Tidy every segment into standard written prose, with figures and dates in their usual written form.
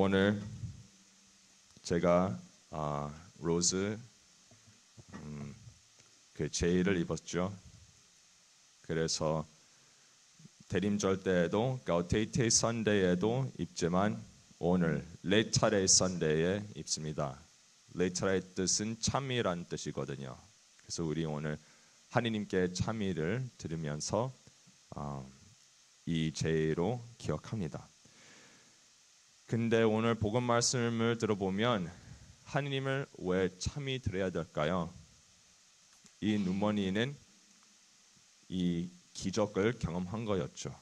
오늘 제가 로즈 그 제의를 입었죠. 그래서 대림절 때에도 가우테이테 선데이에도 입지만 오늘 레차레 선데이에 입습니다. 레차레의 뜻은 참이란 뜻이거든요. 그래서 우리 오늘 하느님께 참이를 드리면서 이 제의로 기억합니다. 근데 오늘 복음 말씀을 들어보면 하느님을 왜 참이 드려야 될까요? 이 누먼이는 이 기적을 경험한 거였죠.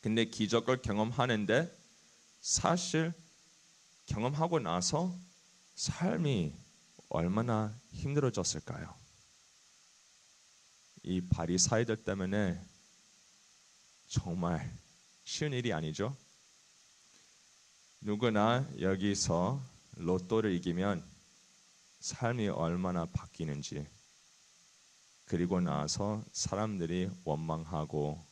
근데 기적을 경험하는데 사실 경험하고 나서 삶이 얼마나 힘들어졌을까요? 이 바리사이들 때문에 정말 쉬운 일이 아니죠. 누구나 여기서 로또를 이기면 삶이 얼마나 바뀌는지, 그리고 나서 사람들이 원망하고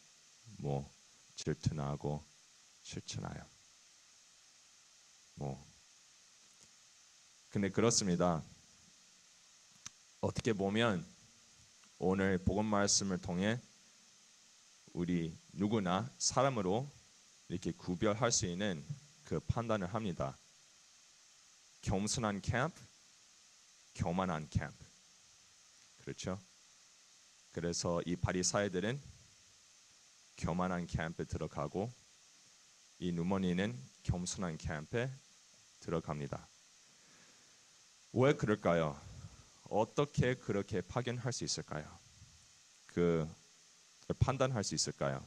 질투나고 싫잖아요. 근데 그렇습니다. 어떻게 보면 오늘 복음 말씀을 통해 우리 누구나 사람으로 이렇게 구별할 수 있는 그 판단을 합니다. 겸손한 캠프, 교만한 캠프. 그렇죠? 그래서 이 바리사이들은 교만한 캠프에 들어가고 이 누먼이는 겸손한 캠프에 들어갑니다. 왜 그럴까요? 어떻게 그렇게 파견할 수 있을까요? 판단할 수 있을까요?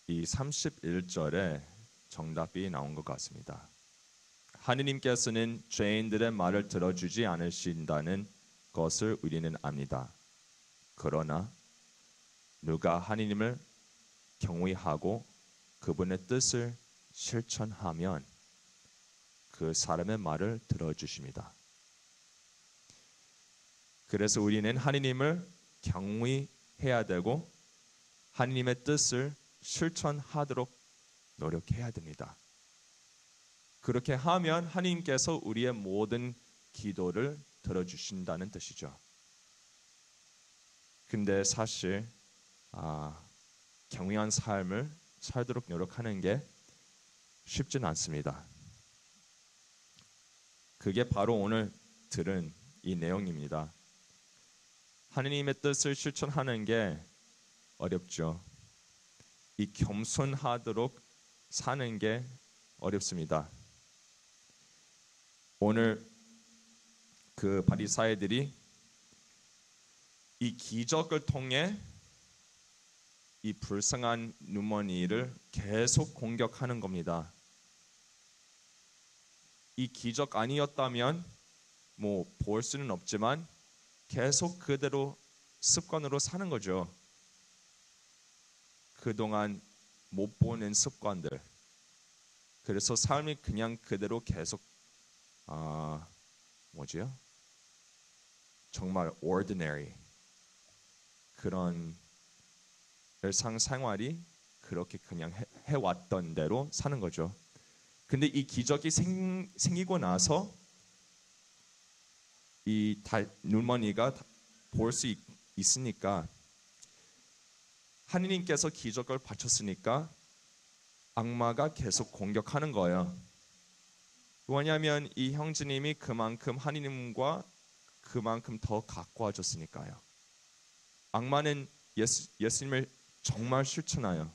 이 31절에 정답이 나온 것 같습니다. 하느님께서는 죄인들의 말을 들어주지 않으신다는 것을 우리는 압니다. 그러나 누가 하느님을 경외하고 그분의 뜻을 실천하면 그 사람의 말을 들어주십니다. 그래서 우리는 하느님을 경외해야 되고 하느님의 뜻을 실천하도록 노력해야 됩니다. 그렇게 하면 하나님께서 우리의 모든 기도를 들어주신다는 뜻이죠. 근데 사실 경외한 삶을 살도록 노력하는 게 쉽지는 않습니다. 그게 바로 오늘 들은 이 내용입니다. 하나님의 뜻을 실천하는 게 어렵죠. 이 겸손하도록 사는 게 어렵습니다. 오늘 그 바리사이들이 이 기적을 통해 이 불쌍한 누먼이를 계속 공격하는 겁니다. 이 기적 아니었다면 볼 수는 없지만 계속 그대로 습관으로 사는 거죠. 그동안 못 보는 습관들. 그래서 삶이 그냥 그대로 계속 정말 ordinary 그런 일상생활이 그렇게 그냥 해왔던 대로 사는 거죠. 근데 이 기적이 생기고 나서 이 누먼이가 볼 수 있으니까 하느님께서 기적을 바쳤으니까 악마가 계속 공격하는 거예요. 왜냐하면 이 형제님이 그만큼 하느님과 그만큼 더 가까워졌으니까요. 악마는 예수님을 정말 싫잖아요.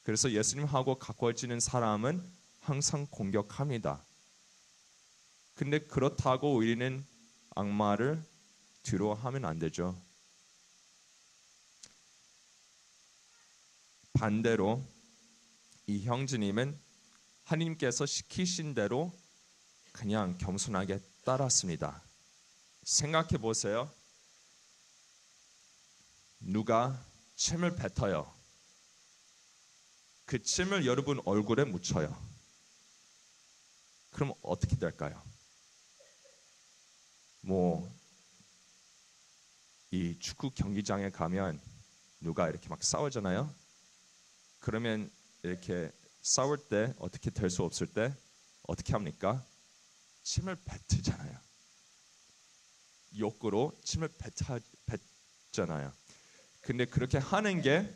그래서 예수님하고 가까워지는 사람은 항상 공격합니다. 근데 그렇다고 우리는 악마를 두려워하면 안 되죠. 반대로 이 형제님은 하나님께서 시키신 대로 그냥 겸손하게 따랐습니다. 생각해 보세요. 누가 침을 뱉어요. 그 침을 여러분 얼굴에 묻혀요. 그럼 어떻게 될까요? 이 축구 경기장에 가면 누가 이렇게 막 싸우잖아요. 그러면 이렇게 싸울 때 어떻게 될 수 없을 때 어떻게 합니까? 침을 뱉잖아요. 욕구로 침을 뱉잖아요. 근데 그렇게 하는 게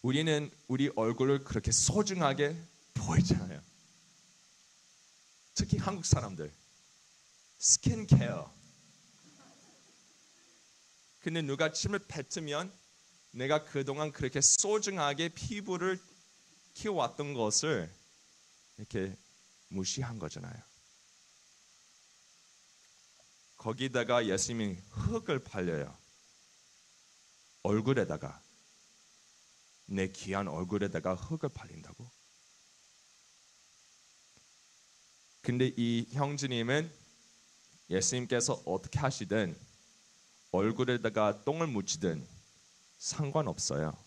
우리는 우리 얼굴을 그렇게 소중하게 보이잖아요. 특히 한국 사람들 스킨케어. 근데 누가 침을 뱉으면 내가 그동안 그렇게 소중하게 피부를 키워왔던 것을 이렇게 무시한 거잖아요. 거기다가 예수님이 흙을 발려요. 얼굴에다가, 내 귀한 얼굴에다가 흙을 발린다고? 근데 이 형제님은 예수님께서 어떻게 하시든 얼굴에다가 똥을 묻히든 상관없어요.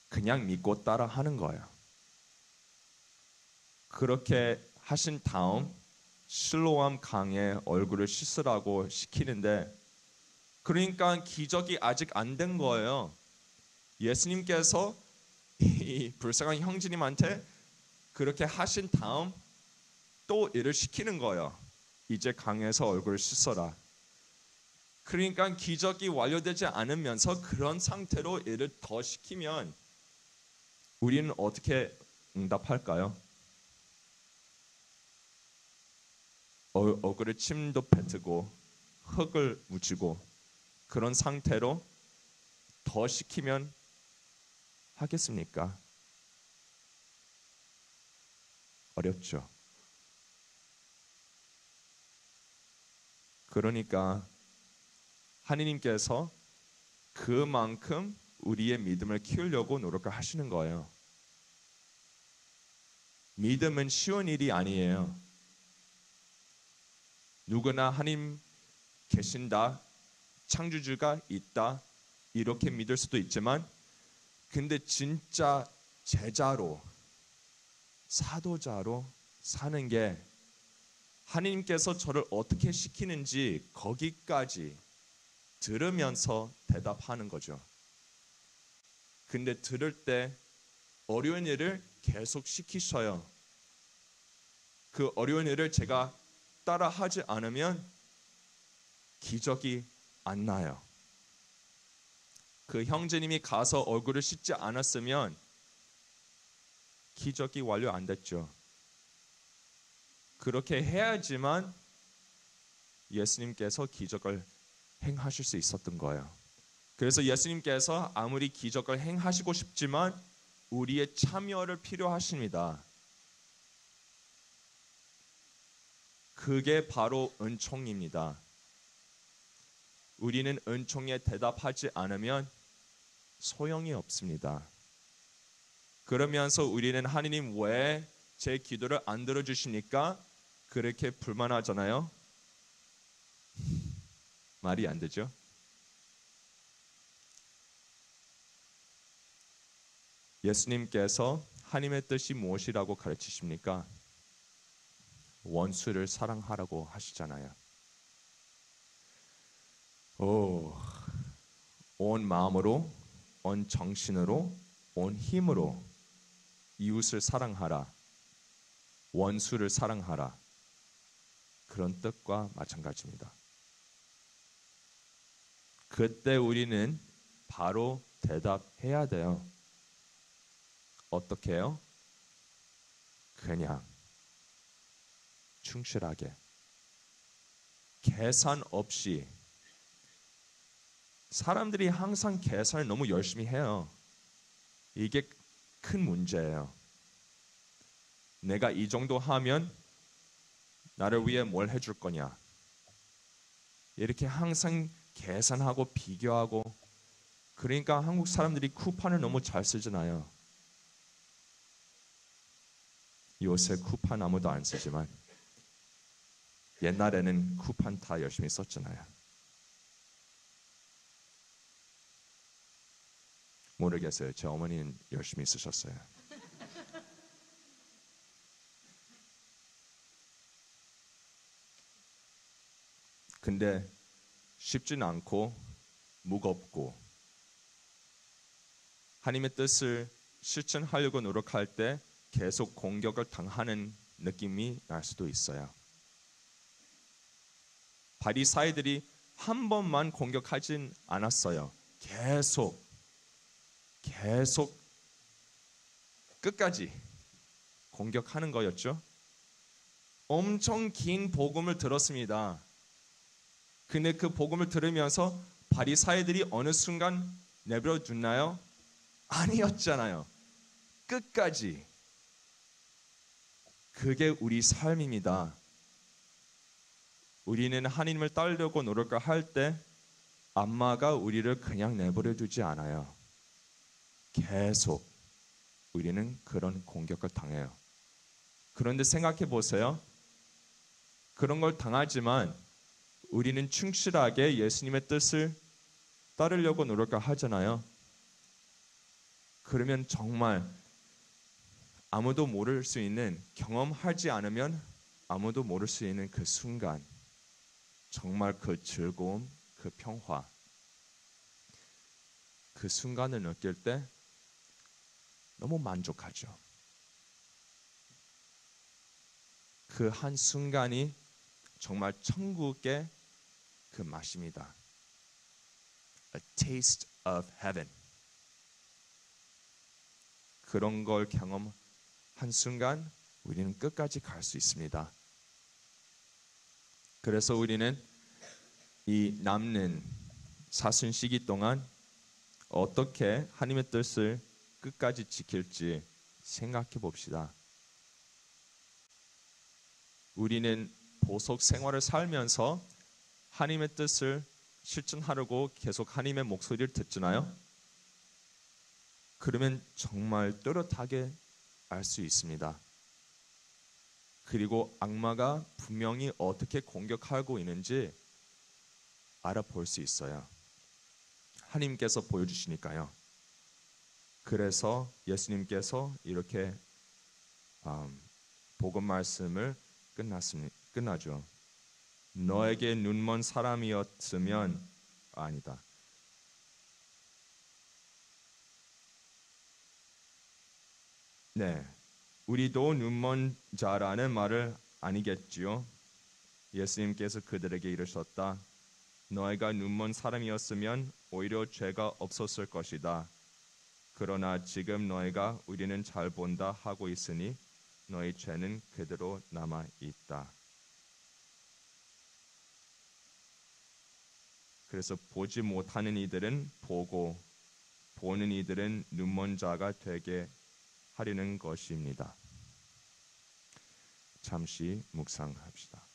그냥 믿고 따라 하는 거예요. 그렇게 하신 다음 실로암 강에 얼굴을 씻으라고 시키는데, 그러니까 기적이 아직 안 된 거예요. 예수님께서 이 불쌍한 형제님한테 그렇게 하신 다음 또 일을 시키는 거예요. 이제 강에서 얼굴을 씻어라. 그러니까 기적이 완료되지 않으면서 그런 상태로 일을 더 시키면 우리는 어떻게 응답할까요? 얼굴에 침도 뱉고 흙을 묻히고 그런 상태로 더 시키면 하겠습니까? 어렵죠. 그러니까 하느님께서 그만큼 우리의 믿음을 키우려고 노력을 하시는 거예요. 믿음은 쉬운 일이 아니에요. 누구나 하나님 계신다, 창조주가 있다 이렇게 믿을 수도 있지만, 근데 진짜 제자로, 사도자로 사는 게 하나님께서 저를 어떻게 시키는지 거기까지 들으면서 대답하는 거죠. 근데 들을 때 어려운 일을 계속 시키셔요. 그 어려운 일을 제가 따라 하지 않으면 기적이 안 나요. 그 형제님이 가서 얼굴을 씻지 않았으면 기적이 완료 안 됐죠. 그렇게 해야지만 예수님께서 기적을 행하실 수 있었던 거예요. 그래서 예수님께서 아무리 기적을 행하시고 싶지만 우리의 참여를 필요하십니다. 그게 바로 은총입니다. 우리는 은총에 대답하지 않으면 소용이 없습니다. 그러면서 우리는 하느님 왜 제 기도를 안 들어주시니까 그렇게 불만하잖아요. 말이 안 되죠. 예수님께서 하나님의 뜻이 무엇이라고 가르치십니까? 원수를 사랑하라고 하시잖아요. 온 마음으로, 온 정신으로, 온 힘으로 이웃을 사랑하라. 원수를 사랑하라. 그런 뜻과 마찬가지입니다. 그때 우리는 바로 대답해야 돼요. 어떻게 해요? 그냥 충실하게, 계산 없이. 사람들이 항상 계산을 너무 열심히 해요. 이게 큰 문제예요. 내가 이 정도 하면 나를 위해 뭘 해줄 거냐, 이렇게 항상 계산하고 비교하고. 그러니까 한국 사람들이 쿠폰을 너무 잘 쓰잖아요. 요새 쿠폰 아무도 안 쓰지만 옛날에는 쿠폰 다 열심히 썼잖아요. 모르겠어요. 제 어머니는 열심히 쓰셨어요. 근데 쉽진 않고 무겁고 하나님의 뜻을 실천하려고 노력할 때 계속 공격을 당하는 느낌이 날 수도 있어요. 바리사이들이 한 번만 공격하진 않았어요. 계속 끝까지 공격하는 거였죠. 엄청 긴 복음을 들었습니다. 근데 그 복음을 들으면서 바리사이들이 어느 순간 내버려 뒀나요? 아니었잖아요. 끝까지. 그게 우리 삶입니다. 우리는 하나님을 따르려고 노력을 할 때 악마가 우리를 그냥 내버려 두지 않아요. 계속 우리는 그런 공격을 당해요. 그런데 생각해 보세요. 그런 걸 당하지만 우리는 충실하게 예수님의 뜻을 따르려고 노력을 하잖아요. 그러면 정말 아무도 모를 수 있는, 경험하지 않으면 아무도 모를 수 있는 그 순간, 정말 그 즐거움, 그 평화, 그 순간을 느낄 때 너무 만족하죠. 그 한 순간이 정말 천국의 그 맛입니다. A taste of heaven. 그런 걸 경험한 순간 우리는 끝까지 갈 수 있습니다. 그래서 우리는 이 남는 사순 시기 동안 어떻게 하나님의 뜻을 끝까지 지킬지 생각해 봅시다. 우리는 보석 생활을 살면서 하나님의 뜻을 실천하려고 계속 하나님의 목소리를 듣잖아요. 그러면 정말 또렷하게 알 수 있습니다. 그리고 악마가 분명히 어떻게 공격하고 있는지 알아볼 수 있어요. 하나님께서 보여주시니까요. 그래서 예수님께서 이렇게 복음 말씀을 끝나죠. 너에게 눈먼 사람이었으면 아니다. 네, 우리도 눈먼 자라는 말을 아니겠지요. 예수님께서 그들에게 이르셨다. 너희가 눈먼 사람이었으면 오히려 죄가 없었을 것이다. 그러나 지금 너희가 우리는 잘 본다 하고 있으니 너희 죄는 그대로 남아 있다. 그래서 보지 못하는 이들은 보고 보는 이들은 눈먼 자가 되게 하려는 것입니다. 잠시 묵상합시다.